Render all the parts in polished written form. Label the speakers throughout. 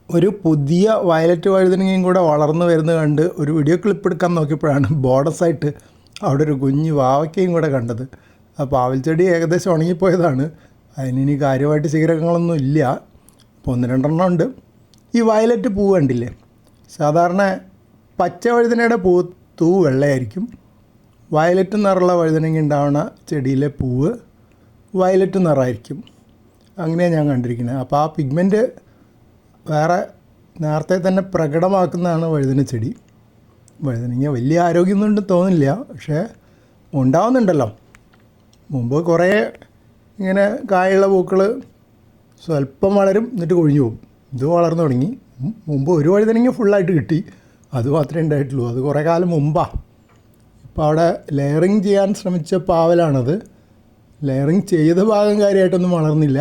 Speaker 1: ഒരു പുതിയ വയലറ്റ് വഴുതനങ്ങയും കൂടെ വളർന്നു വരുന്നത് കണ്ട് ഒരു വീഡിയോ ക്ലിപ്പ് എടുക്കാൻ നോക്കിയപ്പോഴാണ് ബോണസായിട്ട് അവിടെ ഒരു കുഞ്ഞ് വാവയ്ക്കയും കൂടെ കണ്ടത്. ആ പാവൽ ചെടി ഏകദേശം ഉണങ്ങിപ്പോയതാണ്. അതിനി കാര്യമായിട്ട് ശിഖരങ്ങളൊന്നും ഇല്ല. അപ്പോൾ 1-2 ഉണ്ട്. ഈ വയലറ്റ് പൂവ് കണ്ടില്ലേ, സാധാരണ പച്ച വഴുതനയുടെ തൂവ് വെള്ളയായിരിക്കും. വയലറ്റ് നിറമുള്ള വഴുതനങ്ങ ഉണ്ടാവുന്ന ചെടിയിലെ പൂവ് വയലറ്റ് നിറമായിരിക്കും. അങ്ങനെയാണ് ഞാൻ കണ്ടിരിക്കുന്നത്. അപ്പോൾ ആ പിഗ്മെൻറ്റ് വേറെ നേരത്തെ തന്നെ പ്രകടമാക്കുന്നതാണ് വഴുതന ചെടി. വഴുതനങ്ങ വലിയ ആരോഗ്യമൊന്നും തോന്നില്ല, പക്ഷേ ഉണ്ടാവുന്നുണ്ടല്ലോ. മുമ്പ് കുറേ ഇങ്ങനെ കായുള്ള പൂക്കൾ സ്വല്പം വളരും, എന്നിട്ട് കൊഴിഞ്ഞു പോകും. ഇത് വളർന്നു തുടങ്ങി. മുമ്പ് ഒരു വഴുതനങ്ങ ഫുള്ളായിട്ട് കിട്ടി, അത് മാത്രമേ ഉണ്ടായിട്ടുള്ളൂ. അത് കുറേ കാലം മുമ്പാണ്. ഇപ്പോൾ അവിടെ ലെയറിങ് ചെയ്യാൻ ശ്രമിച്ച പാവലാണത്. ലെയറിങ് ചെയ്ത ഭാഗം കാര്യമായിട്ടൊന്നും വളർന്നില്ല.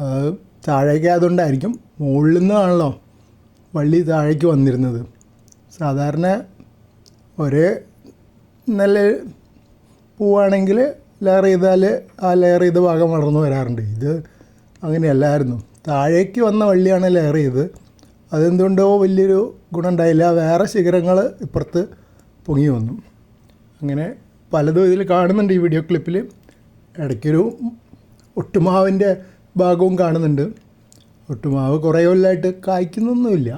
Speaker 1: അത് താഴേക്ക് ആയതുകൊണ്ടായിരിക്കും. മുകളിൽ നിന്നാണല്ലോ വള്ളി താഴേക്ക് വന്നിരുന്നത്. സാധാരണ ഒരേ നല്ല പൂവാണെങ്കിൽ ലെയർ ചെയ്താൽ ആ ലെയർ ചെയ്ത ഭാഗം വളർന്നു വരാറുണ്ട്. ഇത് അങ്ങനെയല്ലായിരുന്നു. താഴേക്ക് വന്ന വള്ളിയാണ് ലെയർ ചെയ്ത്. അതെന്തുകൊണ്ടോ വലിയൊരു ഗുണം ഉണ്ടായില്ല. വേറെ ശിഖരങ്ങൾ ഇപ്പുറത്ത് പൊങ്ങി വന്നു. അങ്ങനെ പലതും ഇതിൽ കാണുന്നുണ്ട് ഈ വീഡിയോ ക്ലിപ്പിൽ. ഇടയ്ക്കൊരു ഒട്ടുമാവിൻ്റെ ഭാഗവും കാണുന്നുണ്ട്. ഒട്ടുമാവ് കുറേ കൊല്ലമായിട്ട് കായ്ക്കുന്നൊന്നുമില്ല.